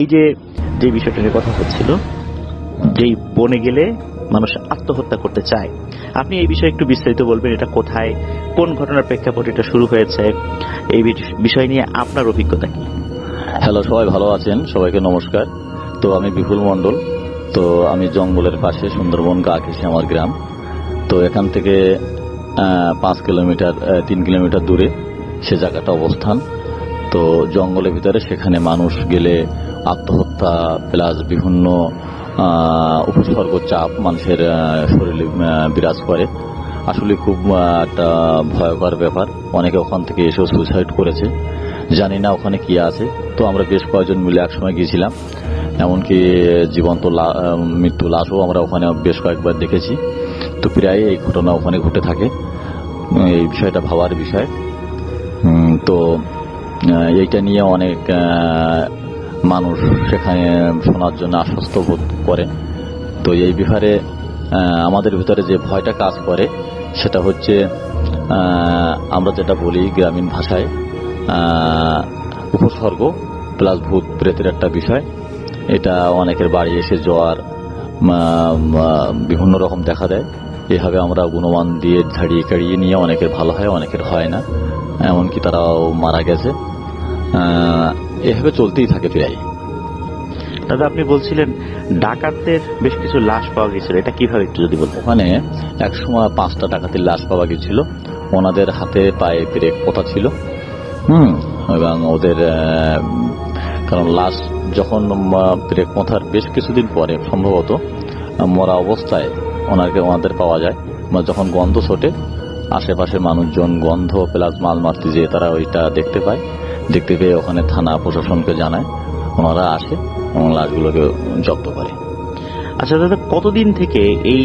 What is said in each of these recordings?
এই যে যে বিষয়টা নিয়ে কথা হচ্ছিল, যেই বনে গেলে মানুষ আত্মহত্যা করতে চায়, আপনি এই বিষয়ে একটু বিস্তারিত বলবেন। এটা কোথায়, কোন ঘটনার প্রেক্ষাপটে এটা শুরু হয়েছে, এই বিষয় নিয়ে আপনার অভিজ্ঞতা কি? হ্যালো, সবাই ভালো আছেন? সবাইকে নমস্কার। তো আমি বিপুল মণ্ডল। তো আমি জঙ্গলের পাশে সুন্দরবন গা-ঘেঁষে আমার গ্রাম। তো এখান থেকে 5 কিলোমিটার 3 কিলোমিটার দূরে সে জায়গাটা অবস্থান। তো জঙ্গলের ভিতরে সেখানে মানুষ গেলে আত্মহত্যা প্লাস বিভিন্ন উপসর্গ চাপ মানুষের শরীরে বিরাজ করে। আসলে খুব একটা ভয়ঙ্কর ব্যাপার। অনেকে ওখান থেকে এসেও সুইসাইড করেছে। জানি না ওখানে কি আছে। তো আমরা বেশ কয়েকজন মিলে একসময় গিয়েছিলাম, এমনকি জীবন্ত মৃত্যু লাশও আমরা ওখানে বেশ কয়েকবার দেখেছি। তো প্রায় এই ঘটনা ওখানে ঘটে থাকে। এই বিষয়টা ভাবার বিষয়। তো এইটা নিয়ে অনেক মানুষ সেখানে শোনার জন্য আশ্বস্ত বোধ করে। তো এই ব্যাপারে আমাদের ভিতরে যে ভয়টা কাজ করে সেটা হচ্ছে, আমরা যেটা বলি গ্রামীণ ভাষায়, উপসর্গ প্লাস ভূত প্রেতের একটা বিষয়। এটা অনেকের বাড়ি এসে জ্বর বিভিন্ন রকম দেখা দেয়। এভাবে আমরা গুণমান দিয়ে ঝাড়িয়ে কাড়িয়ে নিয়ে অনেকের ভালো হয়, অনেকের হয় না, এমনকি তারাও মারা গেছে। এভাবে চলতেই থাকে প্রায়। দাদা, আপনি বলছিলেন ডাকাতদের বেশ কিছু লাশ পাওয়া গেছিল, এটা কিভাবে একটু যদি বলতেন? ওখানে এক সময় 5টা ডাকাতের লাশ পাওয়া গেছিল। ওনাদের হাতে পায়ে ব্রেক পোতা ছিল। এবং ওদের কারণ লাশ যখন ব্রেক পোঁথার বেশ কিছুদিন পরে সম্ভবত মরা অবস্থায় ওনাদের পাওয়া যায়। যখন গন্ধ ছোটে, আশেপাশের মানুষজন গন্ধ প্লাস মাল মারতে যেয়ে তারা ওইটা দেখতে পায়। দেখতে পেয়ে ওখানে থানা প্রশাসনকে জানায়, ওনারা আসে এবং লাশগুলোকে জব্দ করে। আচ্ছা দাদা, কতদিন থেকে এই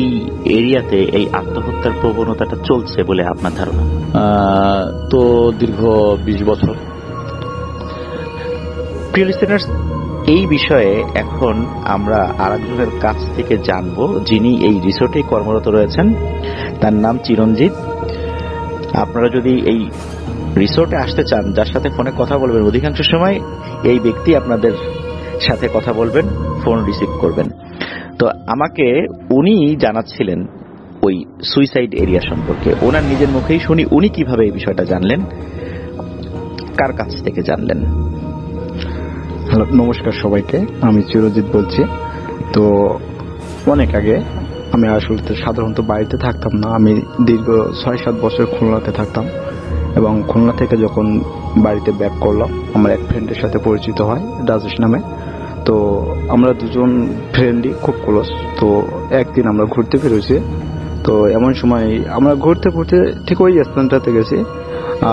এরিয়াতে এই আত্মহত্যার প্রবণতাটা চলছে বলে আপনার ধারণা? তো দীর্ঘ 20 বছর। প্রিয় লিসেনার্স, এই বিষয়ে এখন আমরা আরেকজনের কাছ থেকে জানবো, যিনি এই রিসোর্টে কর্মরত রয়েছেন। তার নাম চিরঞ্জিত। আপনারা যদি এই রিসোর্টে আসতে চান, যার সাথে ফোনে কথা বলবেন, অধিকাংশ সময় এই ব্যক্তি আপনাদের সাথে কথা বলবেন, ফোন রিসিভ করবেন। তো আমাকে উনি জানাচ্ছিলেন ওই সুইসাইড এরিয়া সম্পর্কে। ওনার নিজের মুখেই শুনি উনি কিভাবে এই বিষয়টা জানলেন, কার কাছ থেকে জানলেন। হ্যালো, নমস্কার সবাইকে। আমি চিরঞ্জিত বলছি। তো অনেক আগে আমি আসলে সাধারণত বাড়িতে থাকতাম না। আমি দীর্ঘ 6-7 বছর খুলনাতে থাকতাম এবং খুলনা থেকে যখন বাড়িতে ব্যাক করলাম, আমার এক ফ্রেন্ডের সাথে পরিচিত হয়, রাজেশ নামে। তো আমরা দুজন ফ্রেন্ডই খুব ক্লোজ। তো একদিন আমরা ঘুরতে বেরোছি। তো এমন সময় আমরা ঘুরতে ঘুরতে ঠিক ওই স্থানটাতে গেছি।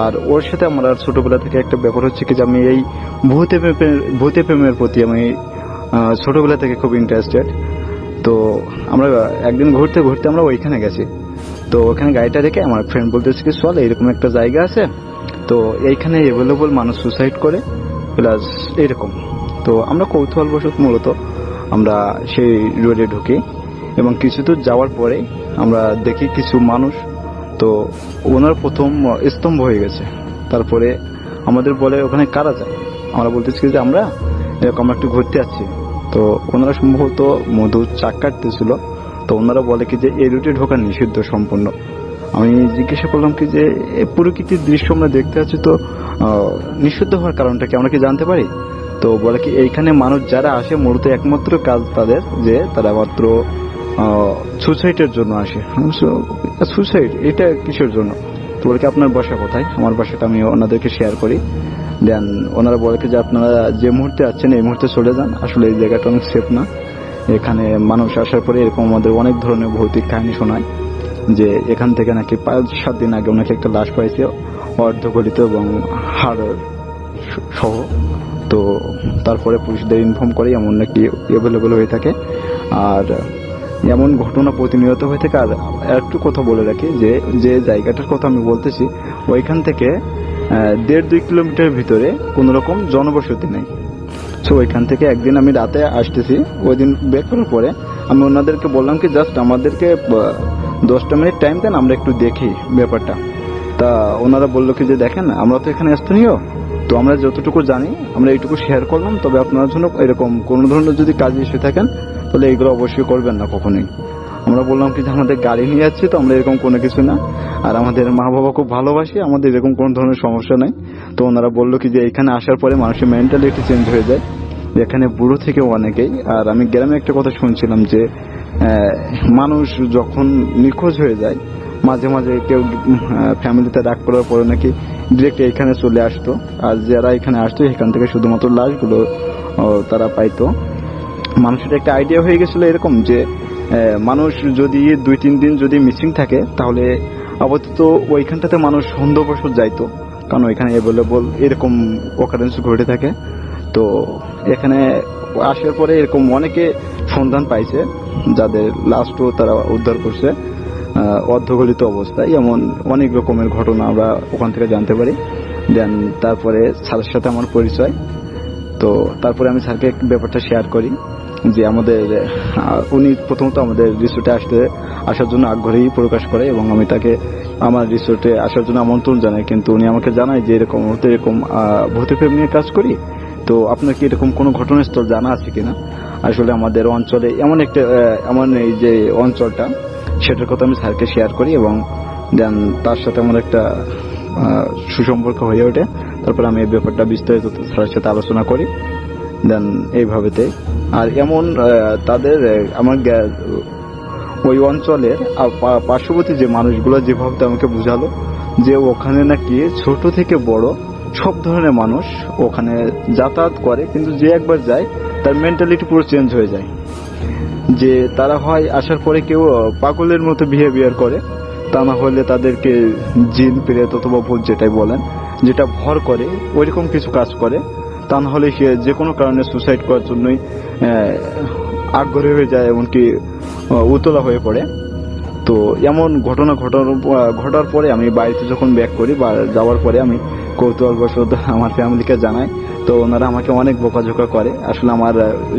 আর ওর সাথে আমার আর ছোটবেলা থেকে একটা ব্যাপার হচ্ছে কি যে আমি এই ভূতে প্রেমের প্রতি আমি ছোটবেলা থেকে খুব ইন্টারেস্টেড। তো আমরা একদিন ঘুরতে ঘুরতে আমরা ওইখানে গেছি। তো ওখানে গাড়িটা রেখে আমার ফ্রেন্ড বলতেছে কি, চল এরকম একটা জায়গা আছে, তো এইখানে অ্যাভেলেবল মানুষ সুসাইড করে প্লাস এরকম। তো আমরা কৌতূহলবশত মূলত আমরা সেই রোডে ঢুকি এবং কিছু দূর যাওয়ার পরে আমরা দেখি কিছু মানুষ, তো ওনার প্রথম স্তম্ভ হয়ে গেছে। তারপরে আমাদের বলে ওখানে কারা যায়। আমরা বলতেছি যে আমরা এরকম একটু ঘুরতে যাচ্ছি। তো ওনারা সম্ভবত মধুর চাক কাটতেছিল। তো ওনারা বলে কি যে এই রুটে ঢোকা নিষিদ্ধ সম্পূর্ণ। আমি জিজ্ঞাসা করলাম কি যে এই প্রকৃতির দৃশ্য আমরা দেখতে পাচ্ছি, তো নিষিদ্ধ হওয়ার কারণটা কি আমরা কি জানতে পারি? তো বলে কি এইখানে মানুষ যারা আসে মূলত একমাত্র কাজ তাদের যে তারা মাত্র সুসাইডের জন্য আসে। সুসাইড এটা কিসের জন্য? তো বলে কি আপনার বাসা কোথায়? আমার বাসাটা আমি ওনাদেরকে শেয়ার করি। দেন ওনারা বলে কি যে আপনারা যে মুহূর্তে আছেন এই মুহূর্তে চলে যান, আসলে এই জায়গাটা অনেক সেফ না। এখানে মানুষ আসার পরে এরকম আমাদের অনেক ধরনের ভৌতিক কাহিনী শোনায় যে এখান থেকে নাকি 5-7 দিন আগে ওনাকে একটা লাশ পাইছে, অর্ধগলিত এবং হাড় সহ। তো তারপরে পুলিশদের ইনফর্ম করে এমন নাকি অ্যাভেলেবল হয়ে থাকে। আর এমন ঘটনা প্রতিনিয়ত হয়ে থাকে। আর একটু কথা বলে রাখি যে যে জায়গাটার কথা আমি বলতেছি ওইখান থেকে 1.5-2 কিলোমিটার ভিতরে কোনো রকম জনবসতি নেই। সো ওইখান থেকে একদিন আমি রাতে আসতেছি, ওই দিন ব্রেক করার পরে আমি ওনাদেরকে বললাম কি জাস্ট আমাদেরকে 10টা মিনিট টাইম দেন, আমরা একটু দেখি ব্যাপারটা। তা ওনারা বললো কি যে দেখেন আমরা তো এখানে স্থানীয়, তো আমরা যতটুকু জানি আমরা এইটুকু শেয়ার করলাম। তবে আপনার জন্য এরকম কোনো ধরনের যদি কাজে এসে থাকেন তাহলে এগুলো অবশ্যই করবেন না কখনোই। আমরা বললাম কি যে আমাদের গাড়ি নিয়ে যাচ্ছি, তো আমরা এরকম কোনো কিছু না, আর আমাদের মা বাবা খুব ভালোবাসি, আমাদের এরকম কোনো ধরনের সমস্যা নাই। তো ওনারা বললো কি যে এখানে আসার পরে মানুষের মেন্টালিটি চেঞ্জ হয়ে যায়, এখানে বুড়ো থেকেও অনেকেই। আর আমি গ্রামে একটা কথা শুনছিলাম যে মানুষ যখন নিখোঁজ হয়ে যায় মাঝে মাঝে কেউ ফ্যামিলিতে রাগ করার পরে নাকি ডিরেক্ট এখানে চলে আসতো, আর যারা এখানে আসতো এখান থেকে শুধুমাত্র লাশগুলো তারা পাইতো। মানুষের একটা আইডিয়া হয়ে গেছিল এরকম যে মানুষ যদি 2-3 দিন যদি মিসিং থাকে তাহলে আপাতত ওইখানটাতে মানুষ সন্দেহবশত যাইতো, কারণ ওইখানে অ্যাভেলেবল এরকম অকারেন্স ঘটে থাকে। তো এখানে আসার পরে এরকম অনেকে সন্ধান পাইছে যাদের লাশও তারা উদ্ধার করছে অর্ধগলিত অবস্থায়। এমন অনেক রকমের ঘটনা আমরা ওখান থেকে জানতে পারি। দেন তারপরে স্যারের সাথে আমার পরিচয়, তো তারপরে আমি স্যারকে ব্যাপারটা শেয়ার করি যে আমাদের উনি প্রথমত আমাদের রিসোর্টে আসার জন্য আগ্রহী প্রকাশ করে এবং আমি তাকে আমার রিসোর্টে আসার জন্য আমন্ত্রণ জানাই। কিন্তু উনি আমাকে জানায় যে এরকম ভূতে প্রেম নিয়ে কাজ করি, তো আপনার কি এরকম কোনো ঘটনাস্থল জানা আছে কিনা। আসলে আমাদের অঞ্চলে এমন এই যে অঞ্চলটা, সেটার কথা আমি স্যারকে শেয়ার করি এবং দেন তার সাথে আমার একটা সুসম্পর্ক হয়ে ওঠে। তারপর আমি এই ব্যাপারটা বিস্তারিত স্যারের সাথে আলোচনা করি। দেন এইভাবেতে আর এমন তাদের আমার ওই অঞ্চলের পার্শ্ববর্তী যে মানুষগুলো যেভাবে আমাকে বুঝালো যে ওখানে নাকি ছোট থেকে বড় সব ধরনের মানুষ ওখানে যাতায়াত করে, কিন্তু যে একবার যায় তার মেন্টালিটি পুরো চেঞ্জ হয়ে যায়। যে তারা হয় আসার পরে কেউ পাগলের মতো বিহেভিয়ার করে, তা না হলে তাদেরকে জিন প্রেত অথবা ভূত যেটাই বলেন যেটা ভর করে ওইরকম কিছু কাজ করে, তা না হলে সে যে কোনো কারণে সুসাইড করার জন্যই আগ্রহী হয়ে যায়, এমনকি উতলা হয়ে পড়ে। তো এমন ঘটনা ঘটার পরে আমি বাড়িতে যখন ব্যাক করি বা যাওয়ার পরে আমি কৌতূহলবশত আমার ফ্যামিলিকে জানাই, তো ওনারা আমাকে অনেক বকাঝোকা করে। আসলে আমার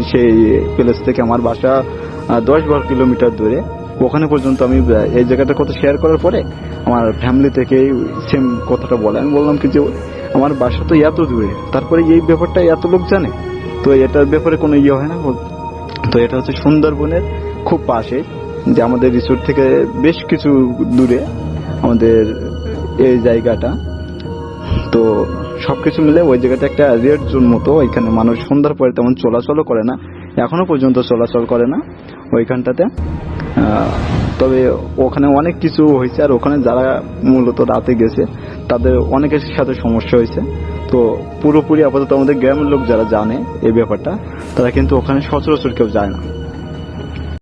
সেই প্লেস থেকে আমার বাসা 10-12 কিলোমিটার দূরে, ওখানে পর্যন্ত আমি এই জায়গাটার কথা শেয়ার করার পরে আমার ফ্যামিলি থেকে সেম কথাটা বলে। আমি বললাম কি যে আমার বাসা তো এত দূরে, তারপরে এই ব্যাপারটা এত লোক জানে, তো এটার ব্যাপারে কোনো ইয়ে হয় না। তো এটা হচ্ছে সুন্দরবনের খুব পাশে, যে আমাদের রিসোর্ট থেকে বেশ কিছু দূরে আমাদের এই জায়গাটা। তো সবকিছু মিলে ওই জায়গাটা একটা রেড জোন মতো, ওইখানে মানুষ সন্ধ্যার পরে তেমন চলাচলও করে না, এখনো পর্যন্ত চলাচল করে না ওইখানটাতে। তবে ওখানে অনেক কিছু হয়েছে, আর ওখানে যারা মূলত রাতে গেছে তাদের অনেকের সাথে সমস্যা হয়েছে। তো পুরোপুরি আপাতত আমাদের গ্রামের লোক যারা জানে এই ব্যাপারটা, তারা কিন্তু ওখানে সচরাচর কেউ যায় না।